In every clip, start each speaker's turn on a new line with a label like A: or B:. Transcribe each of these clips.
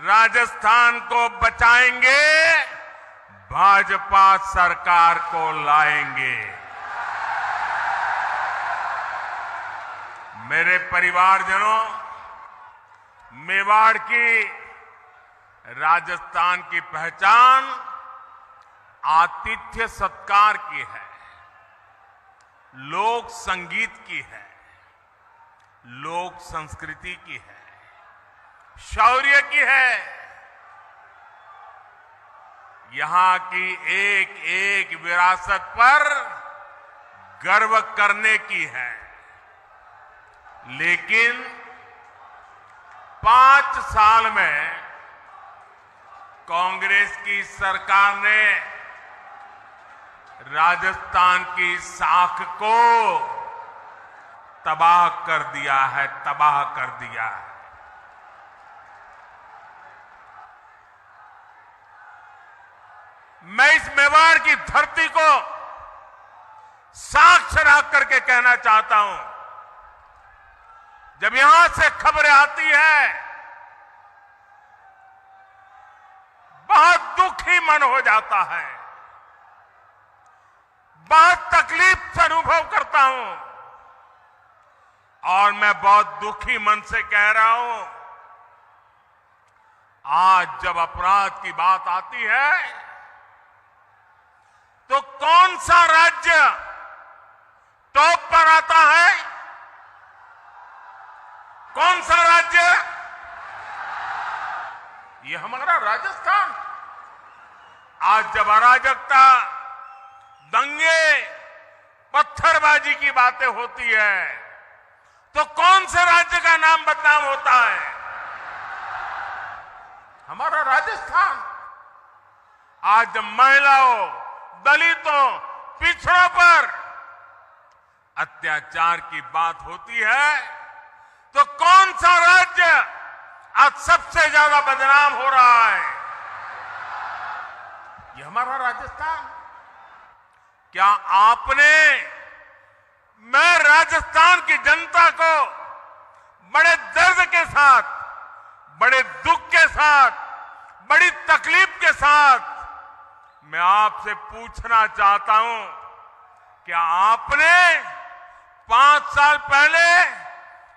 A: राजस्थान को बचाएंगे, भाजपा सरकार को लाएंगे। मेरे परिवारजनों, मेवाड़ की, राजस्थान की पहचान आतिथ्य सत्कार की है, लोक संगीत की है, लोक संस्कृति की है, शौर्य की है। यहां की एक एक विरासत पर गर्व करने की है। लेकिन 5 साल में कांग्रेस की सरकार ने राजस्थान की साख को तबाह कर दिया है, तबाह कर दिया है। मैं इस मेवाड़ की धरती को साक्ष्य रख करके कहना चाहता हूं, जब यहां से खबरें आती है, बहुत दुखी मन हो जाता है, बहुत तकलीफ से अनुभव करता हूं। और मैं बहुत दुखी मन से कह रहा हूं, आज जब अपराध की बात आती है, तो कौन सा राज्य टॉप पर आता है? कौन सा राज्य? ये हमारा राजस्थान। आज जब अराजकता, दंगे, पत्थरबाजी की बातें होती है, तो कौन से राज्य का नाम बदनाम होता है? हमारा राजस्थान। आज जब महिलाओं, दलितों, पिछड़ों पर अत्याचार की बात होती है, तो कौन सा राज्य आज सबसे ज्यादा बदनाम हो रहा है? ये हमारा राजस्थान। क्या आपने, मैं राजस्थान की जनता को बड़े दर्द के साथ, बड़े दुख के साथ, बड़ी तकलीफ के साथ मैं आपसे पूछना चाहता हूं, क्या आपने 5 साल पहले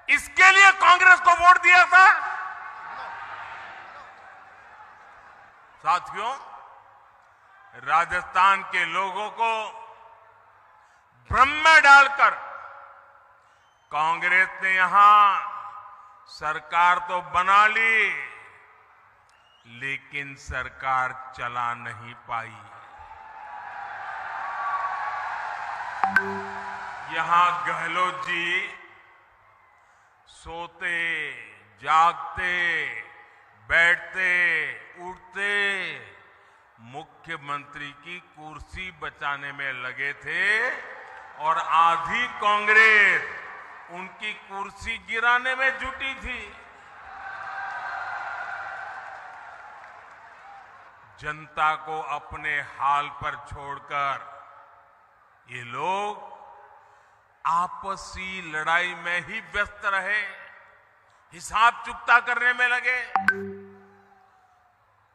A: इसके लिए कांग्रेस को वोट दिया था? साथियों, राजस्थान के लोगों को भ्रम में डालकर कांग्रेस ने यहां सरकार तो बना ली, लेकिन सरकार चला नहीं पाई। यहां गहलोत जी सोते, जागते, बैठते, उठते, मुख्यमंत्री की कुर्सी बचाने में लगे थे, और आधी कांग्रेस उनकी कुर्सी गिराने में जुटी थी। जनता को अपने हाल पर छोड़कर ये लोग आपसी लड़ाई में ही व्यस्त रहे, हिसाब चुकता करने में लगे।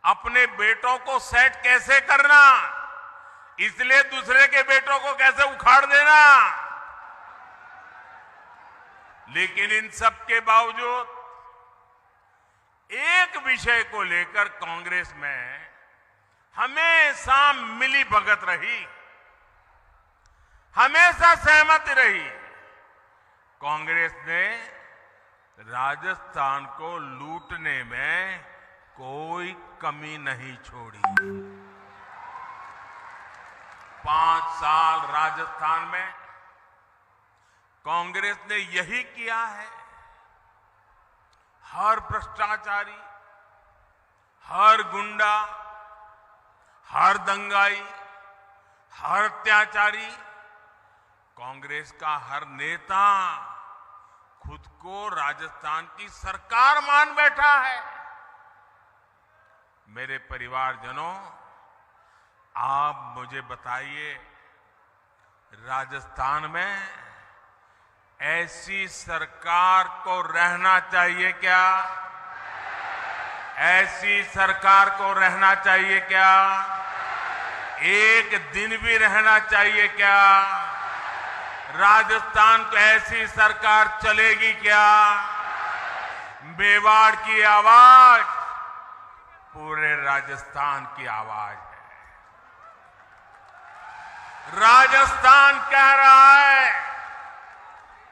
A: अपने बेटों को सेट कैसे करना, इसलिए दूसरे के बेटों को कैसे उखाड़ देना। लेकिन इन सब के बावजूद एक विषय को लेकर कांग्रेस में हमेशा मिली भगत रही, हमेशा सहमति रही। कांग्रेस ने राजस्थान को लूटने में कोई कमी नहीं छोड़ी। 5 साल राजस्थान में कांग्रेस ने यही किया है। हर भ्रष्टाचारी, हर गुंडा, हर दंगाई, हर अत्याचारी, कांग्रेस का हर नेता खुद को राजस्थान की सरकार मान बैठा है। मेरे परिवारजनों, आप मुझे बताइए, राजस्थान में ऐसी सरकार को रहना चाहिए क्या? ऐसी सरकार को रहना चाहिए क्या? एक दिन भी रहना चाहिए क्या? राजस्थान को ऐसी सरकार चलेगी क्या? मेवाड़ की आवाज पूरे राजस्थान की आवाज है। राजस्थान कह रहा है,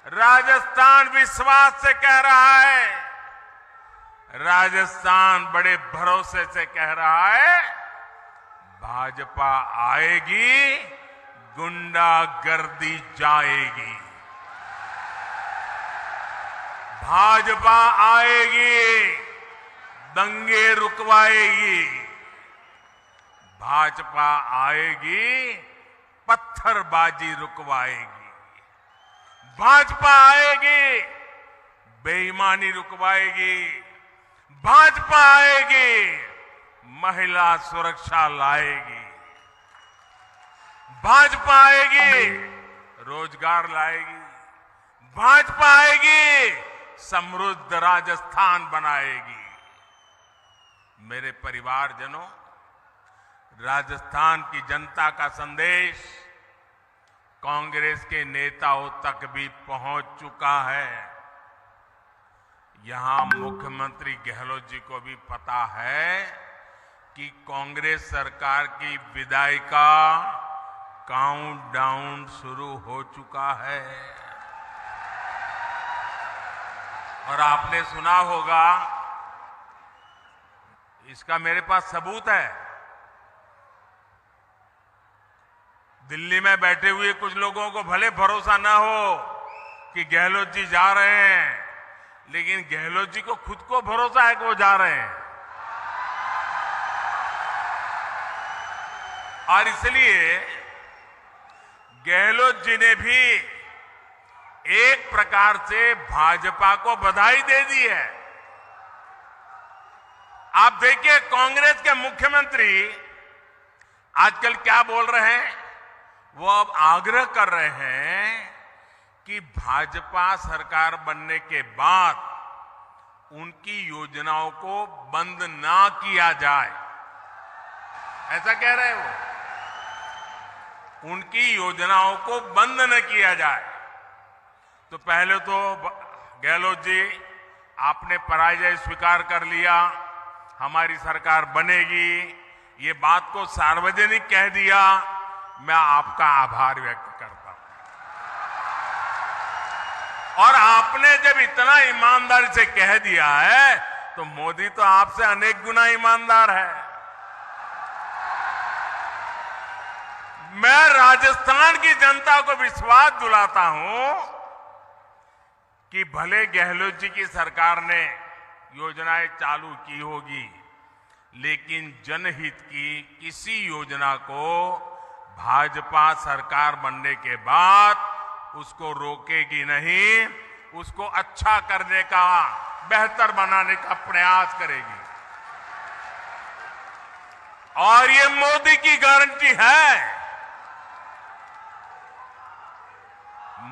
A: राजस्थान विश्वास से कह रहा है, राजस्थान बड़े भरोसे से कह रहा है, भाजपा आएगी, गुंडागर्दी जाएगी। भाजपा आएगी, दंगे रुकवाएगी। भाजपा आएगी, पत्थरबाजी रुकवाएगी। भाजपा आएगी, बेईमानी रुकवाएगी। भाजपा आएगी, महिला सुरक्षा लाएगी। भाजपा आएगी, रोजगार लाएगी। भाजपा आएगी, समृद्ध राजस्थान बनाएगी। मेरे परिवारजनों, राजस्थान की जनता का संदेश कांग्रेस के नेताओं तक भी पहुंच चुका है। यहां मुख्यमंत्री गहलोत जी को भी पता है कि कांग्रेस सरकार की विदाई का काउंटडाउन शुरू हो चुका है। और आपने सुना होगा, इसका मेरे पास सबूत है। दिल्ली में बैठे हुए कुछ लोगों को भले भरोसा ना हो कि गहलोत जी जा रहे हैं, लेकिन गहलोत जी को खुद को भरोसा है कि वो जा रहे हैं। और इसलिए गहलोत जी ने भी एक प्रकार से भाजपा को बधाई दे दी है। आप देखिए, कांग्रेस के मुख्यमंत्री आजकल क्या बोल रहे हैं? वो अब आग्रह कर रहे हैं कि भाजपा सरकार बनने के बाद उनकी योजनाओं को बंद ना किया जाए। ऐसा कह रहे हैं वो, उनकी योजनाओं को बंद न किया जाए। तो पहले तो गहलोत जी, आपने पराजय स्वीकार कर लिया, हमारी सरकार बनेगी, ये बात को सार्वजनिक कह दिया। मैं आपका आभार व्यक्त करता हूं। और आपने जब इतना ईमानदारी से कह दिया है, तो मोदी तो आपसे अनेक गुना ईमानदार है। मैं राजस्थान की जनता को विश्वास दिलाता हूं कि भले गहलोत जी की सरकार ने योजनाएं चालू की होगी, लेकिन जनहित की किसी योजना को भाजपा सरकार बनने के बाद उसको रोकेगी नहीं, उसको अच्छा करने का, बेहतर बनाने का प्रयास करेगी। और ये मोदी की गारंटी है।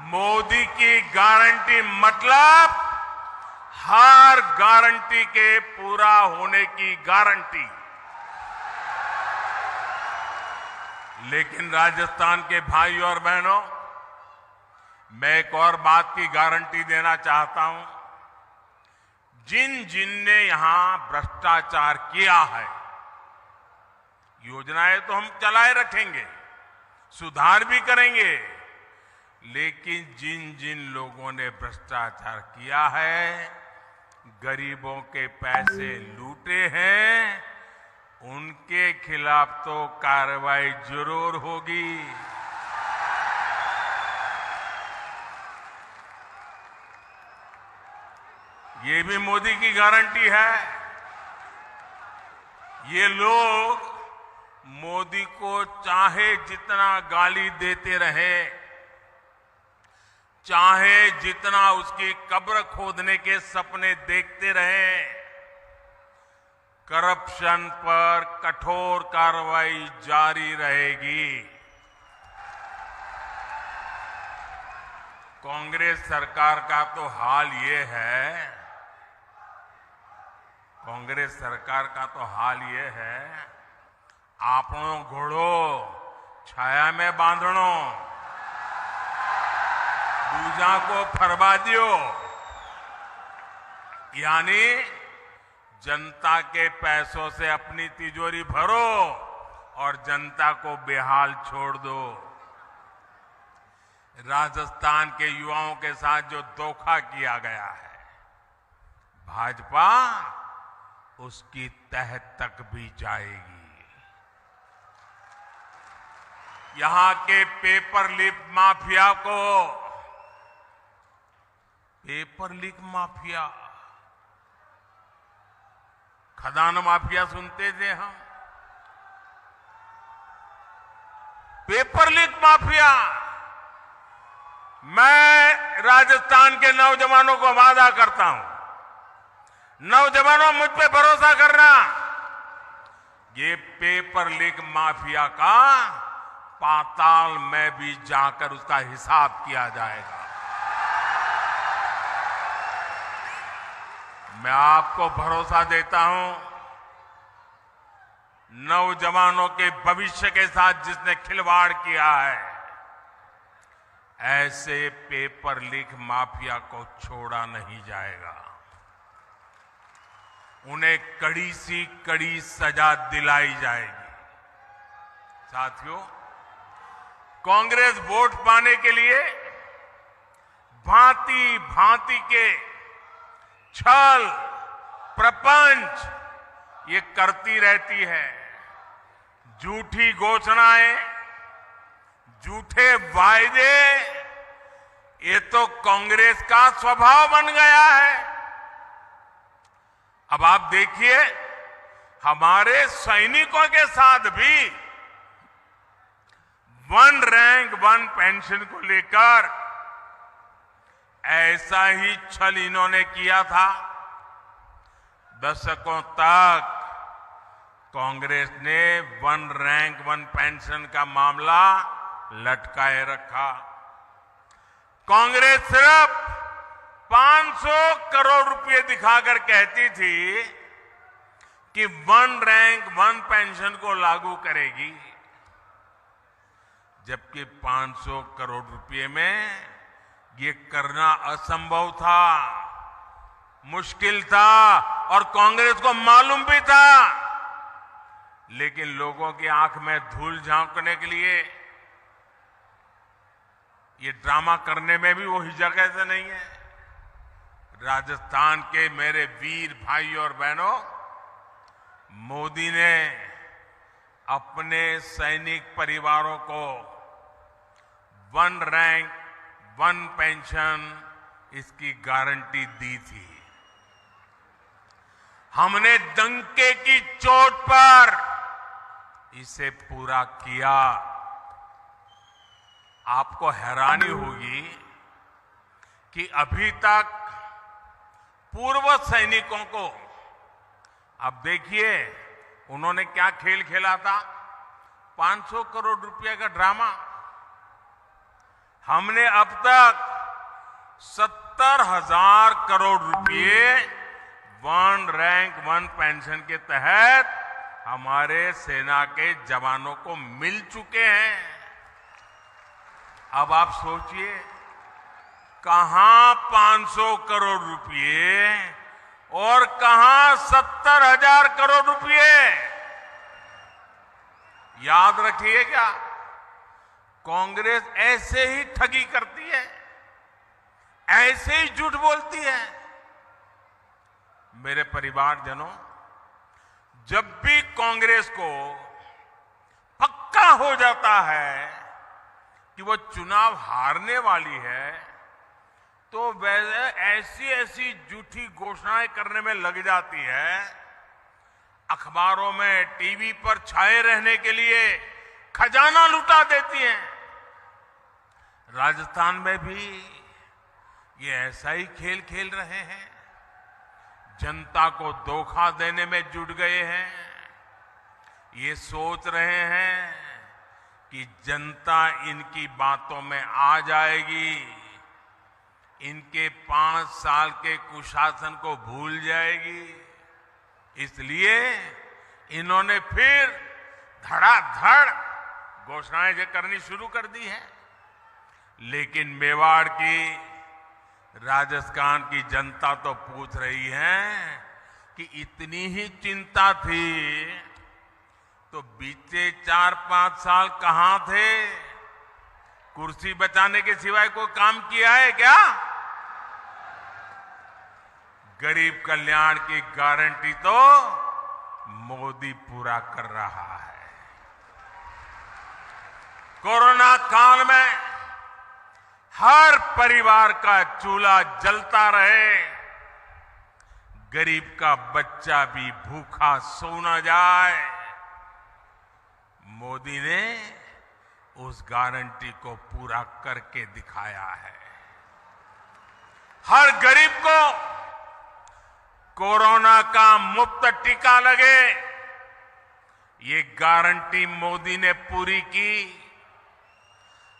A: मोदी की गारंटी मतलब हर गारंटी के पूरा होने की गारंटी। लेकिन राजस्थान के भाई और बहनों, मैं एक और बात की गारंटी देना चाहता हूं। जिन जिन ने यहां भ्रष्टाचार किया है, योजनाएं तो हम चलाए रखेंगे, सुधार भी करेंगे, लेकिन जिन जिन लोगों ने भ्रष्टाचार किया है, गरीबों के पैसे लूटे हैं, उनके खिलाफ तो कार्रवाई जरूर होगी। ये भी मोदी की गारंटी है। ये लोग मोदी को चाहे जितना गाली देते रहे, चाहे जितना उसकी कब्र खोदने के सपने देखते रहे, करप्शन पर कठोर कार्रवाई जारी रहेगी। कांग्रेस सरकार का तो हाल ये है कांग्रेस सरकार का तो हाल ये है, આપણો ઘોડો छाया में बांधणो, दूजा को फरवा दियो। यानी जनता के पैसों से अपनी तिजोरी भरो और जनता को बेहाल छोड़ दो। राजस्थान के युवाओं के साथ जो धोखा किया गया है, भाजपा उसकी तह तक भी जाएगी। यहां के पेपर लीक माफिया को, पेपर लीक माफिया, खदान माफिया सुनते थे हम, पेपर लीक माफिया। मैं राजस्थान के नौजवानों को वादा करता हूं, नौजवानों मुझ पे भरोसा करना, ये पेपर लीक माफिया का पाताल में भी जाकर उसका हिसाब किया जाएगा। मैं आपको भरोसा देता हूं, नौजवानों के भविष्य के साथ जिसने खिलवाड़ किया है, ऐसे पेपर लीक माफिया को छोड़ा नहीं जाएगा। उन्हें कड़ी सी कड़ी सजा दिलाई जाएगी। साथियों, कांग्रेस वोट पाने के लिए भांति भांति के छल प्रपंच ये करती रहती है। झूठी घोषणाएं, झूठे वायदे, ये तो कांग्रेस का स्वभाव बन गया है। अब आप देखिए, हमारे सैनिकों के साथ भी वन रैंक वन पेंशन को लेकर ऐसा ही छल इन्होंने किया था। दशकों तक कांग्रेस ने वन रैंक वन पेंशन का मामला लटकाए रखा। कांग्रेस सिर्फ 500 करोड़ रुपए दिखाकर कहती थी कि वन रैंक वन पेंशन को लागू करेगी, जबकि 500 करोड़ रुपए में ये करना असंभव था, मुश्किल था और कांग्रेस को मालूम भी था। लेकिन लोगों की आंख में धूल झांकने के लिए ये ड्रामा करने में भी वो हिचक ऐसे नहीं है। राजस्थान के मेरे वीर भाई और बहनों, मोदी ने अपने सैनिक परिवारों को वन रैंक वन पेंशन इसकी गारंटी दी थी। हमने डंके की चोट पर इसे पूरा किया। आपको हैरानी होगी कि अभी तक पूर्व सैनिकों को, अब देखिए उन्होंने क्या खेल खेला था, 500 करोड़ रुपए का ड्रामा। हमने अब तक 70,000 करोड़ रुपए वन रैंक वन पेंशन के तहत हमारे सेना के जवानों को मिल चुके हैं। अब आप सोचिए, कहां 500 करोड़ रुपए और कहां 70,000 करोड़ रुपए। याद रखिएगा, कांग्रेस ऐसे ही ठगी करती है, ऐसे ही झूठ बोलती है। मेरे परिवारजनों, जब भी कांग्रेस को पक्का हो जाता है कि वो चुनाव हारने वाली है, तो वैसे ऐसी ऐसी झूठी घोषणाएं करने में लग जाती है। अखबारों में, टीवी पर छाए रहने के लिए खजाना लुटा देती हैं। राजस्थान में भी ये ऐसा ही खेल खेल रहे हैं, जनता को धोखा देने में जुट गए हैं। ये सोच रहे हैं कि जनता इनकी बातों में आ जाएगी, इनके 5 साल के कुशासन को भूल जाएगी। इसलिए इन्होंने फिर धड़ाधड़ घोषणाएं करनी शुरू कर दी है। लेकिन मेवाड़ की, राजस्थान की जनता तो पूछ रही है कि इतनी ही चिंता थी तो बीते 4-5 साल कहां थे? कुर्सी बचाने के सिवाय कोई काम किया है क्या? गरीब कल्याण की गारंटी तो मोदी पूरा कर रहा है। कोरोना काल में हर परिवार का चूल्हा जलता रहे, गरीब का बच्चा भी भूखा सो न जाए, मोदी ने उस गारंटी को पूरा करके दिखाया है। हर गरीब को कोरोना का मुफ्त टीका लगे, ये गारंटी मोदी ने पूरी की।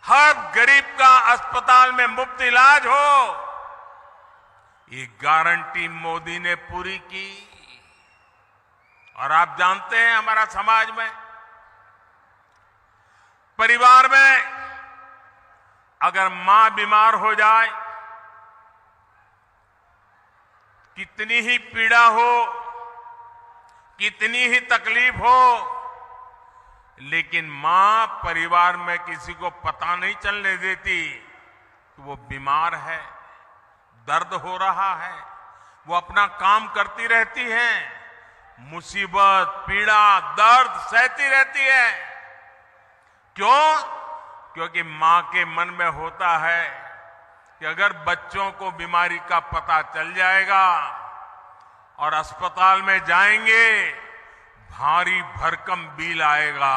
A: हर गरीब का अस्पताल में मुफ्त इलाज हो, ये गारंटी मोदी ने पूरी की। और आप जानते हैं हमारा समाज में, परिवार में अगर मां बीमार हो जाए, कितनी ही पीड़ा हो, कितनी ही तकलीफ हो, लेकिन मां परिवार में किसी को पता नहीं चलने देती कि वो बीमार है, दर्द हो रहा है। वो अपना काम करती रहती है, मुसीबत, पीड़ा, दर्द सहती रहती है। क्यों? क्योंकि मां के मन में होता है कि अगर बच्चों को बीमारी का पता चल जाएगा और अस्पताल में जाएंगे, भारी भरकम बिल आएगा,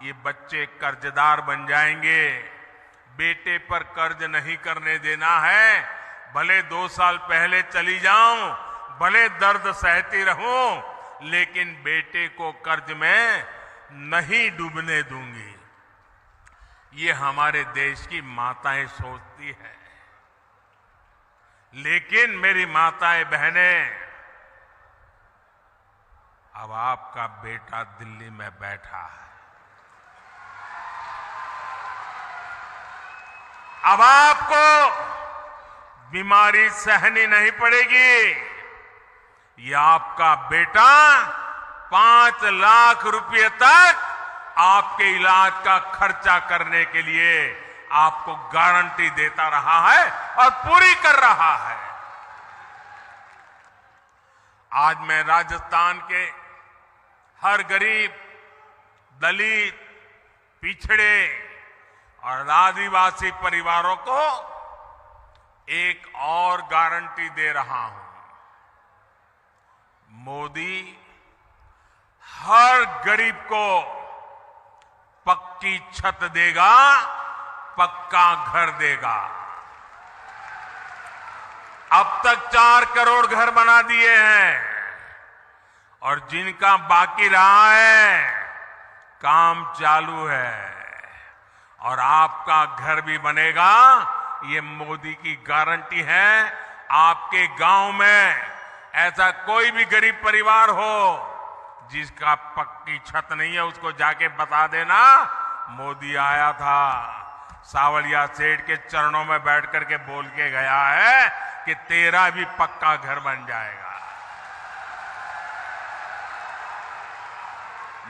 A: ये बच्चे कर्जदार बन जाएंगे। बेटे पर कर्ज नहीं करने देना है, भले 2 साल पहले चली जाऊं, भले दर्द सहती रहूं, लेकिन बेटे को कर्ज में नहीं डूबने दूंगी। ये हमारे देश की माताएं सोचती है। लेकिन मेरी माताएं बहनें, अब आपका बेटा दिल्ली में बैठा है, अब आपको बीमारी सहनी नहीं पड़ेगी। ये आपका बेटा 5 लाख रुपए तक आपके इलाज का खर्चा करने के लिए आपको गारंटी देता रहा है और पूरी कर रहा है। आज मैं राजस्थान के हर गरीब, दलित, पिछड़े और आदिवासी परिवारों को एक और गारंटी दे रहा हूं। मोदी हर गरीब को पक्की छत देगा, पक्का घर देगा। अब तक 4 करोड़ घर बना दिए हैं और जिनका बाकी रहा है, काम चालू है और आपका घर भी बनेगा। ये मोदी की गारंटी है। आपके गांव में ऐसा कोई भी गरीब परिवार हो जिसका पक्की छत नहीं है, उसको जाके बता देना मोदी आया था, सावलिया सेठ के चरणों में बैठ करके बोल के गया है कि तेरा भी पक्का घर बन जाएगा।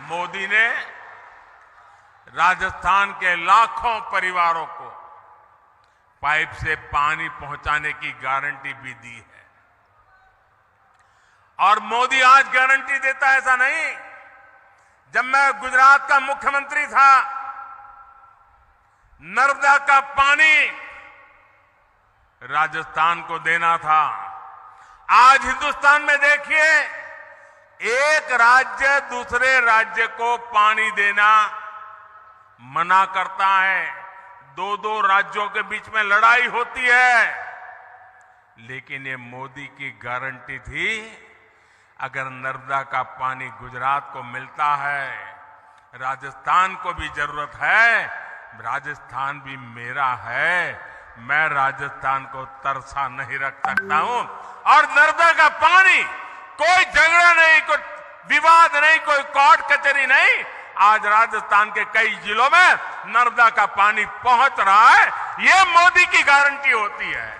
A: मोदी ने राजस्थान के लाखों परिवारों को पाइप से पानी पहुंचाने की गारंटी भी दी है। और मोदी आज गारंटी देता है, ऐसा नहीं। जब मैं गुजरात का मुख्यमंत्री था, नर्मदा का पानी राजस्थान को देना था। आज हिंदुस्तान में देखिए, एक राज्य दूसरे राज्य को पानी देना मना करता है। 2-2 राज्यों के बीच में लड़ाई होती है। लेकिन ये मोदी की गारंटी थी, अगर नर्मदा का पानी गुजरात को मिलता है, राजस्थान को भी जरूरत है, राजस्थान भी मेरा है, मैं राजस्थान को तरसा नहीं रख सकता हूं। और नर्मदा का पानी कोई झगड़ा नहीं, कोई विवाद नहीं, कोई कोर्ट कचहरी नहीं। आज राजस्थान के कई जिलों में नर्मदा का पानी पहुंच रहा है। ये मोदी की गारंटी होती है।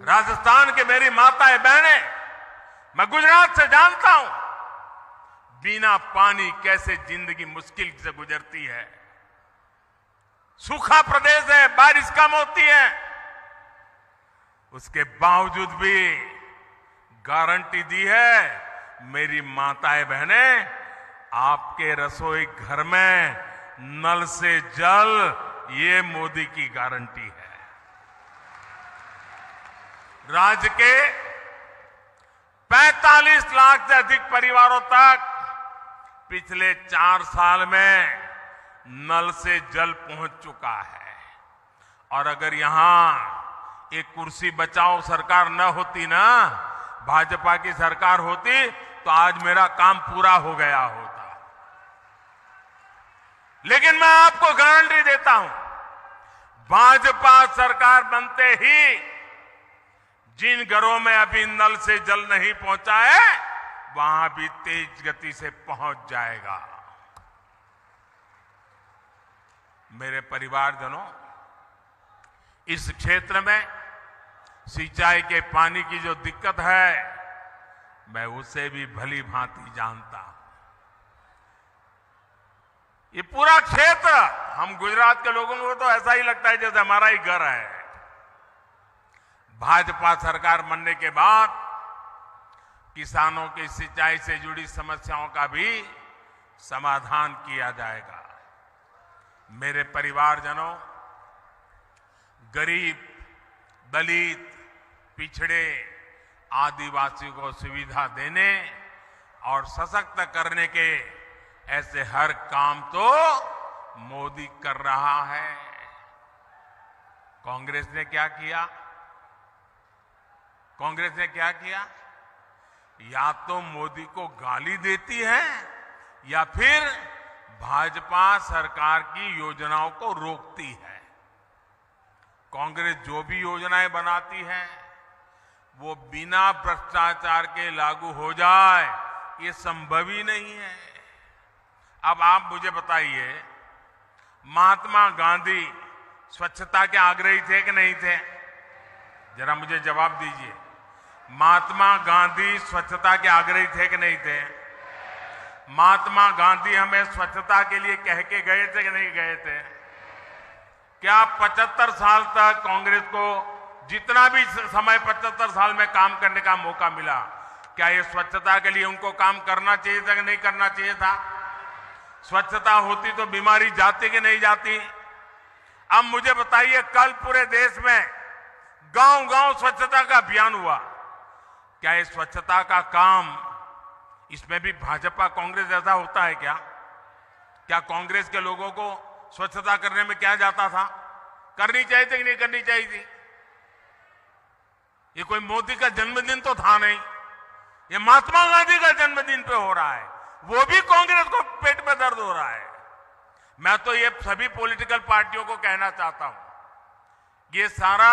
A: राजस्थान के मेरी माताएं बहनें, मैं गुजरात से जानता हूं बिना पानी कैसे जिंदगी मुश्किल से गुजरती है। सूखा प्रदेश है, बारिश कम होती है, उसके बावजूद भी गारंटी दी है मेरी माताएं बहनें, आपके रसोई घर में नल से जल, ये मोदी की गारंटी है। राज्य के 45 लाख से अधिक परिवारों तक पिछले 4 साल में नल से जल पहुंच चुका है। और अगर यहां एक कुर्सी बचाओ सरकार न होती ना, भाजपा की सरकार होती, तो आज मेरा काम पूरा हो गया होता। लेकिन मैं आपको गारंटी देता हूं, भाजपा सरकार बनते ही जिन घरों में अभी नल से जल नहीं पहुंचा है, वहां भी तेज गति से पहुंच जाएगा। मेरे परिवारजनों, इस क्षेत्र में सिंचाई के पानी की जो दिक्कत है, मैं उसे भी भली भांति जानता हूं। ये पूरा क्षेत्र, हम गुजरात के लोगों को तो ऐसा ही लगता है जैसे हमारा ही घर है। भाजपा सरकार बनने के बाद किसानों की सिंचाई से जुड़ी समस्याओं का भी समाधान किया जाएगा। मेरे परिवारजनों, गरीब, दलित, पिछड़े, आदिवासी को सुविधा देने और सशक्त करने के ऐसे हर काम तो मोदी कर रहा है। कांग्रेस ने क्या किया? कांग्रेस ने क्या किया? या तो मोदी को गाली देती है या फिर भाजपा सरकार की योजनाओं को रोकती है। कांग्रेस जो भी योजनाएं बनाती है वो बिना भ्रष्टाचार के लागू हो जाए, ये संभव ही नहीं है। अब आप मुझे बताइए, महात्मा गांधी स्वच्छता के आग्रही थे कि नहीं थे? जरा मुझे जवाब दीजिए। महात्मा गांधी स्वच्छता के आग्रही थे कि नहीं थे? महात्मा गांधी हमें स्वच्छता के लिए कह के गए थे कि नहीं गए थे? क्या 75 साल तक कांग्रेस को जितना भी समय 75 साल में काम करने का मौका मिला, क्या ये स्वच्छता के लिए उनको काम करना चाहिए था कि नहीं करना चाहिए था? स्वच्छता होती तो बीमारी जाती कि नहीं जाती? अब मुझे बताइए, कल पूरे देश में गांव-गांव स्वच्छता का अभियान हुआ। क्या ये स्वच्छता का काम, इसमें भी भाजपा कांग्रेस जैसा होता है क्या? क्या कांग्रेस के लोगों को स्वच्छता करने में क्या जाता था? करनी चाहिए थी कि नहीं करनी चाहिए थी? ये कोई मोदी का जन्मदिन तो था नहीं, ये महात्मा गांधी का जन्मदिन पे हो रहा है, वो भी कांग्रेस को पेट में दर्द हो रहा है। मैं तो ये सभी पॉलिटिकल पार्टियों को कहना चाहता हूं, ये सारा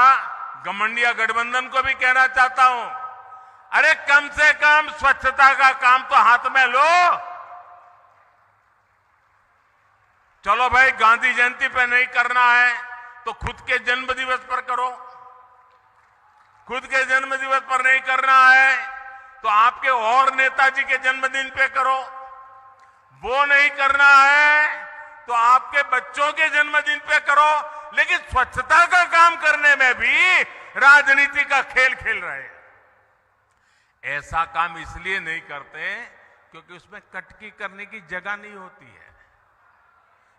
A: घमंडिया गठबंधन को भी कहना चाहता हूं, अरे कम से कम स्वच्छता का काम तो हाथ में लो। चलो भाई, गांधी जयंती पे नहीं करना है तो खुद के जन्म दिवस पर करो। खुद के जन्म दिवस पर नहीं करना है तो आपके और नेताजी के जन्मदिन पे करो। वो नहीं करना है तो आपके बच्चों के जन्मदिन पे करो। लेकिन स्वच्छता का काम करने में भी राजनीति का खेल खेल रहे हैं। ऐसा काम इसलिए नहीं करते क्योंकि उसमें कटकी करने की जगह नहीं होती है,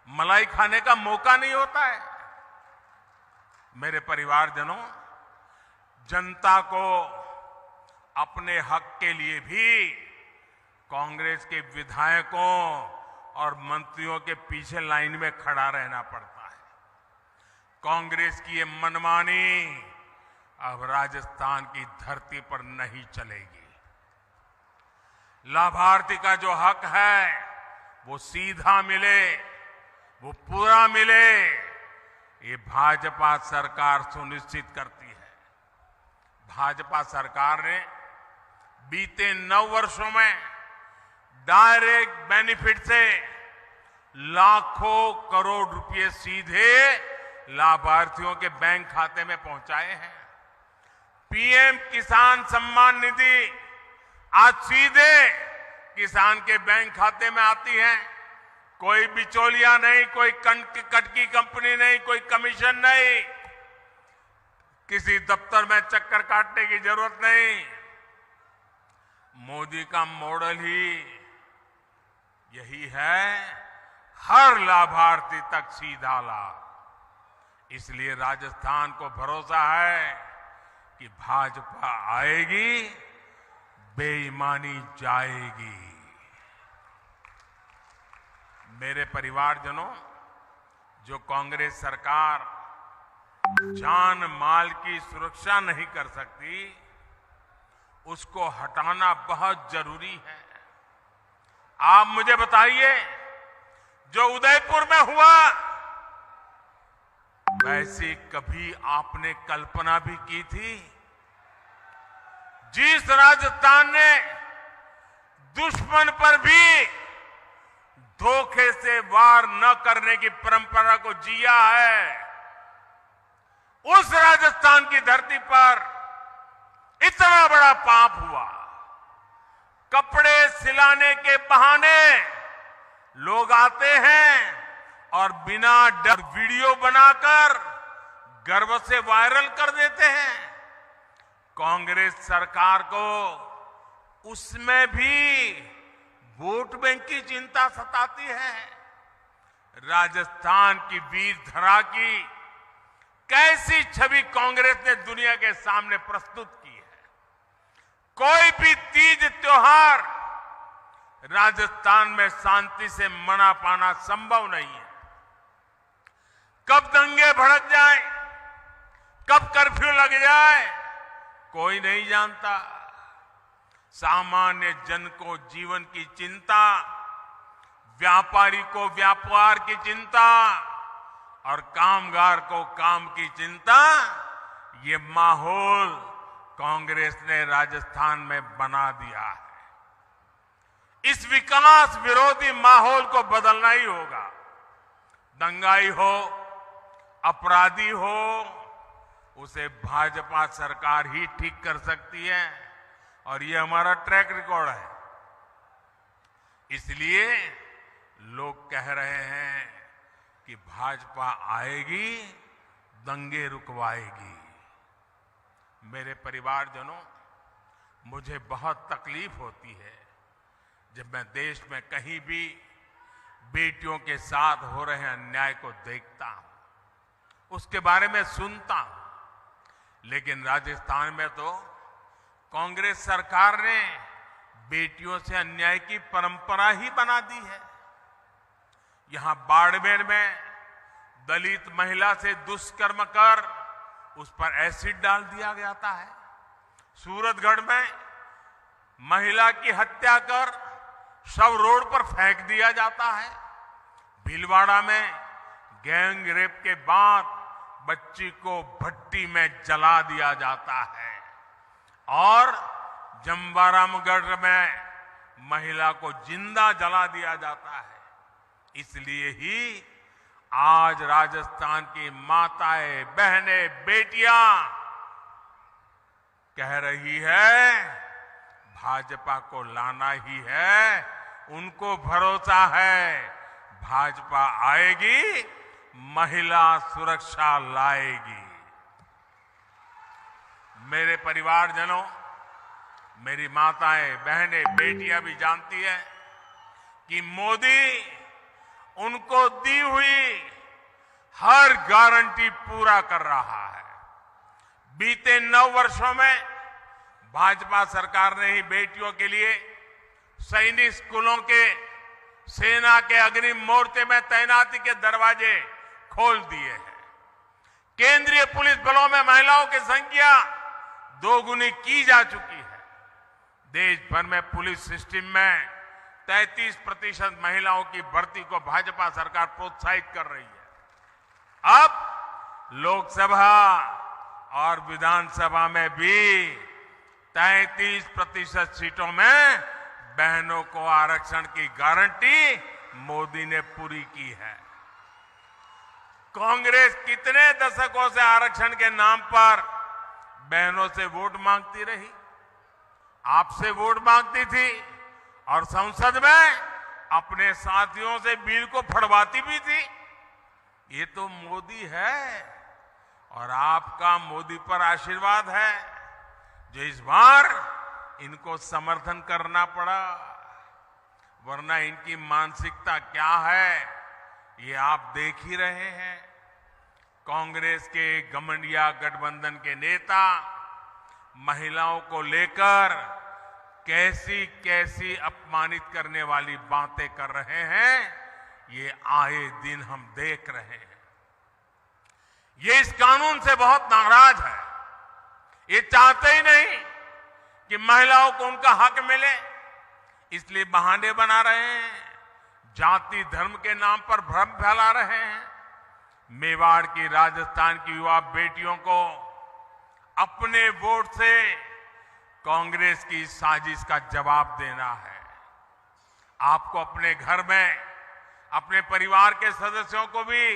A: मलाई खाने का मौका नहीं होता है। मेरे परिवारजनों, जनता को अपने हक के लिए भी कांग्रेस के विधायकों और मंत्रियों के पीछे लाइन में खड़ा रहना पड़ता है। कांग्रेस की ये मनमानी अब राजस्थान की धरती पर नहीं चलेगी। लाभार्थी का जो हक है वो सीधा मिले, वो पूरा मिले, ये भाजपा सरकार सुनिश्चित करती है। भाजपा सरकार ने बीते 9 वर्षों में डायरेक्ट बेनिफिट से लाखों करोड़ रुपए सीधे लाभार्थियों के बैंक खाते में पहुंचाए हैं। पीएम किसान सम्मान निधि आज सीधे किसान के बैंक खाते में आती है। कोई बिचौलिया नहीं, कोई कटकी कंपनी नहीं, कोई कमीशन नहीं, किसी दफ्तर में चक्कर काटने की जरूरत नहीं। मोदी का मॉडल ही यही है, हर लाभार्थी तक सीधा लाभ। इसलिए राजस्थान को भरोसा है कि भाजपा आएगी, बेईमानी जाएगी। मेरे परिवारजनों, जो कांग्रेस सरकार जान माल की सुरक्षा नहीं कर सकती, उसको हटाना बहुत जरूरी है। आप मुझे बताइए, जो उदयपुर में हुआ, वैसी कभी आपने कल्पना भी की थी? जिस राजस्थान ने दुश्मन पर भी धोखे से वार न करने की परंपरा को जिया है, उस राजस्थान की धरती पर इतना बड़ा पाप हुआ। कपड़े सिलाने के बहाने लोग आते हैं और बिना डर वीडियो बनाकर गर्व से वायरल कर देते हैं। कांग्रेस सरकार को उसमें भी वोट बैंक की चिंता सताती है। राजस्थान की वीर धरा की कैसी छवि कांग्रेस ने दुनिया के सामने प्रस्तुत की है। कोई भी तीज त्योहार राजस्थान में शांति से मना पाना संभव नहीं है। कब दंगे भड़क जाए, कब कर्फ्यू लग जाए, कोई नहीं जानता। सामान्य जन को जीवन की चिंता, व्यापारी को व्यापार की चिंता और कामगार को काम की चिंता, ये माहौल कांग्रेस ने राजस्थान में बना दिया है। इस विकास विरोधी माहौल को बदलना ही होगा। दंगाई हो, अपराधी हो, उसे भाजपा सरकार ही ठीक कर सकती है और ये हमारा ट्रैक रिकॉर्ड है। इसलिए लोग कह रहे हैं कि भाजपा आएगी, दंगे रुकवाएगी। मेरे परिवारजनों, मुझे बहुत तकलीफ होती है जब मैं देश में कहीं भी बेटियों के साथ हो रहे अन्याय को देखता हूं, उसके बारे में सुनता हूं। लेकिन राजस्थान में तो कांग्रेस सरकार ने बेटियों से अन्याय की परंपरा ही बना दी है। यहां बाड़मेर में दलित महिला से दुष्कर्म कर उस पर एसिड डाल दिया जाता है। सूरतगढ़ में महिला की हत्या कर शव रोड पर फेंक दिया जाता है। भीलवाड़ा में गैंग रेप के बाद बच्ची को भट्टी में जला दिया जाता है और जमवारामगढ़ में महिला को जिंदा जला दिया जाता है। इसलिए ही आज राजस्थान की माताएं, बहनें, बेटियां कह रही है भाजपा को लाना ही है। उनको भरोसा है भाजपा आएगी, महिला सुरक्षा लाएगी। मेरे परिवारजनों, मेरी माताएं, बहनें, बेटियां भी जानती है कि मोदी उनको दी हुई हर गारंटी पूरा कर रहा है। बीते 9 वर्षों में भाजपा सरकार ने ही बेटियों के लिए सैनिक स्कूलों के, सेना के अग्रिम मोर्चे में तैनाती के दरवाजे खोल दिए हैं। केंद्रीय पुलिस बलों में महिलाओं की संख्या 2 गुनी की जा चुकी है। देश भर में पुलिस सिस्टम में 33% महिलाओं की भर्ती को भाजपा सरकार प्रोत्साहित कर रही है। अब लोकसभा और विधानसभा में भी 33% सीटों में बहनों को आरक्षण की गारंटी मोदी ने पूरी की है। कांग्रेस कितने दशकों से आरक्षण के नाम पर बहनों से वोट मांगती रही, आपसे वोट मांगती थी और संसद में अपने साथियों से बिल को फड़वाती भी थी। ये तो मोदी है और आपका मोदी पर आशीर्वाद है जो इस बार इनको समर्थन करना पड़ा, वरना इनकी मानसिकता क्या है ये आप देख ही रहे हैं। कांग्रेस के घमंडिया गठबंधन के नेता महिलाओं को लेकर कैसी कैसी अपमानित करने वाली बातें कर रहे हैं, ये आए दिन हम देख रहे हैं। ये इस कानून से बहुत नाराज है, ये चाहते ही नहीं कि महिलाओं को उनका हक मिले, इसलिए बहाने बना रहे हैं, जाति धर्म के नाम पर भ्रम फैला रहे हैं। मेवाड़ की, राजस्थान की युवा बेटियों को अपने वोट से कांग्रेस की साजिश का जवाब देना है। आपको अपने घर में अपने परिवार के सदस्यों को भी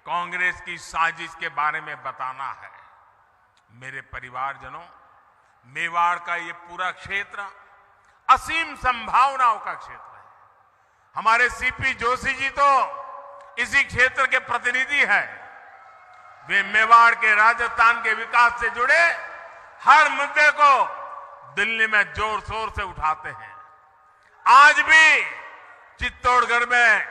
A: कांग्रेस की साजिश के बारे में बताना है। मेरे परिवारजनों, मेवाड़ का ये पूरा क्षेत्र असीम संभावनाओं का क्षेत्र है। हमारे सीपी जोशी जी तो इसी क्षेत्र के प्रतिनिधि हैं। वे मेवाड़ के, राजस्थान के विकास से जुड़े हर मुद्दे को दिल्ली में जोर शोर से उठाते हैं। आज भी चित्तौड़गढ़ में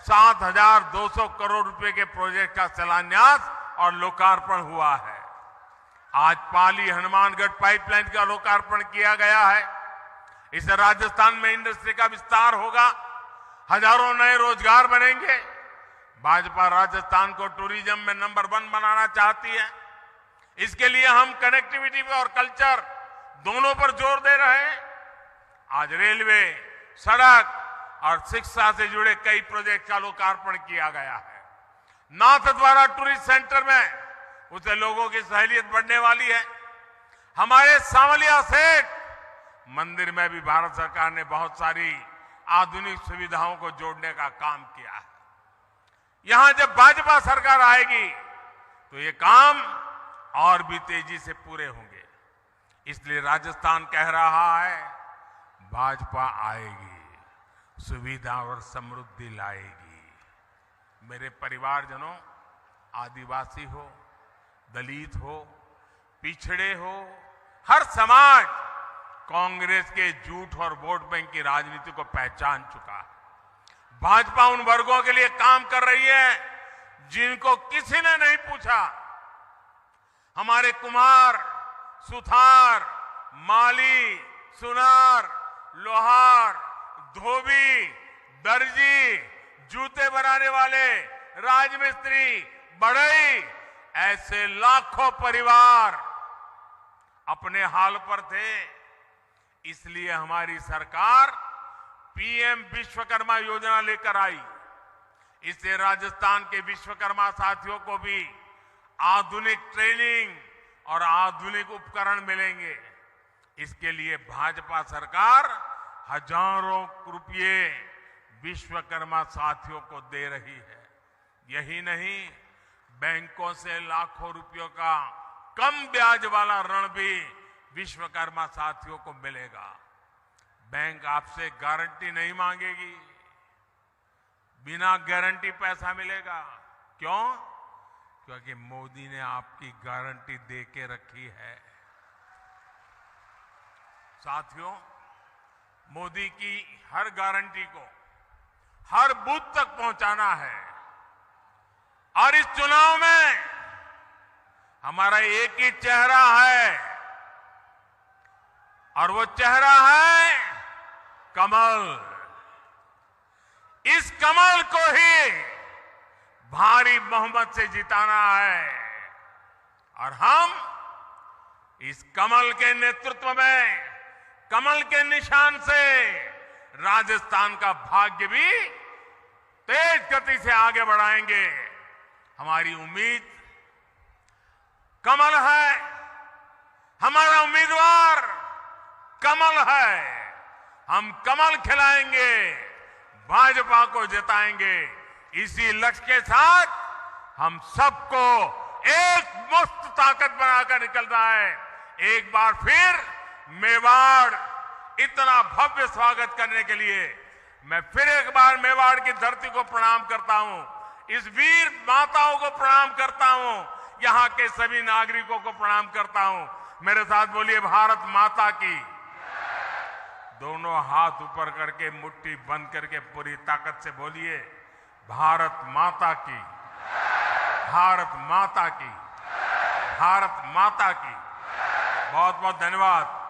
A: 7,200 करोड़ रुपए के प्रोजेक्ट का शिलान्यास और लोकार्पण हुआ है। आज पाली हनुमानगढ़ पाइपलाइन का लोकार्पण किया गया है। इससे राजस्थान में इंडस्ट्री का विस्तार होगा, हजारों नए रोजगार बनेंगे। भाजपा राजस्थान को टूरिज्म में नंबर 1 बनाना चाहती है। इसके लिए हम कनेक्टिविटी और कल्चर दोनों पर जोर दे रहे हैं। आज रेलवे, सड़क और शिक्षा से जुड़े कई प्रोजेक्ट का लोकार्पण किया गया है। नाथद्वारा टूरिस्ट सेंटर में उससे लोगों की सहूलियत बढ़ने वाली है। हमारे सांवलिया सेठ मंदिर में भी भारत सरकार ने बहुत सारी आधुनिक सुविधाओं को जोड़ने का काम किया है। यहां जब भाजपा सरकार आएगी तो ये काम और भी तेजी से पूरे होंगे। इसलिए राजस्थान कह रहा है, भाजपा आएगी, सुविधा और समृद्धि लाएगी। मेरे परिवारजनों, आदिवासी हो, दलित हो, पिछड़े हो, हर समाज कांग्रेस के झूठ और वोट बैंक की राजनीति को पहचान चुका है। भाजपा उन वर्गों के लिए काम कर रही है जिनको किसी ने नहीं पूछा। हमारे कुम्हार, सुथार, माली, सुनार, लोहार, धोबी, दर्जी, जूते बनाने वाले, राजमिस्त्री, बढ़ई, ऐसे लाखों परिवार अपने हाल पर थे। इसलिए हमारी सरकार पीएम विश्वकर्मा योजना लेकर आई। इससे राजस्थान के विश्वकर्मा साथियों को भी आधुनिक ट्रेनिंग और आधुनिक उपकरण मिलेंगे। इसके लिए भाजपा सरकार हजारों रुपये विश्वकर्मा साथियों को दे रही है। यही नहीं, बैंकों से लाखों रुपयों का कम ब्याज वाला ऋण भी विश्वकर्मा साथियों को मिलेगा। बैंक आपसे गारंटी नहीं मांगेगी, बिना गारंटी पैसा मिलेगा। क्यों? क्योंकि मोदी ने आपकी गारंटी दे के रखी है। साथियों, मोदी की हर गारंटी को हर बूथ तक पहुंचाना है। और इस चुनाव में हमारा एक ही चेहरा है और वो चेहरा है कमल। इस कमल को ही भारी बहुमत से जिताना है और हम इस कमल के नेतृत्व में, कमल के निशान से राजस्थान का भाग्य भी तेज गति से आगे बढ़ाएंगे। हमारी उम्मीद कमल है, हमारा उम्मीदवार कमल है। हम कमल खिलाएंगे, भाजपा को जिताएंगे। इसी लक्ष्य के साथ हम सबको एक मुक्त ताकत बनाकर निकलना है। एक बार फिर मेवाड़ इतना भव्य स्वागत करने के लिए मैं फिर एक बार मेवाड़ की धरती को प्रणाम करता हूं, इस वीर माताओं को प्रणाम करता हूं, यहां के सभी नागरिकों को प्रणाम करता हूं। मेरे साथ बोलिए भारत माता की। दोनों हाथ ऊपर करके मुट्ठी बंद करके पूरी ताकत से बोलिए भारत माता की, भारत माता की, भारत माता की। बहुत बहुत धन्यवाद।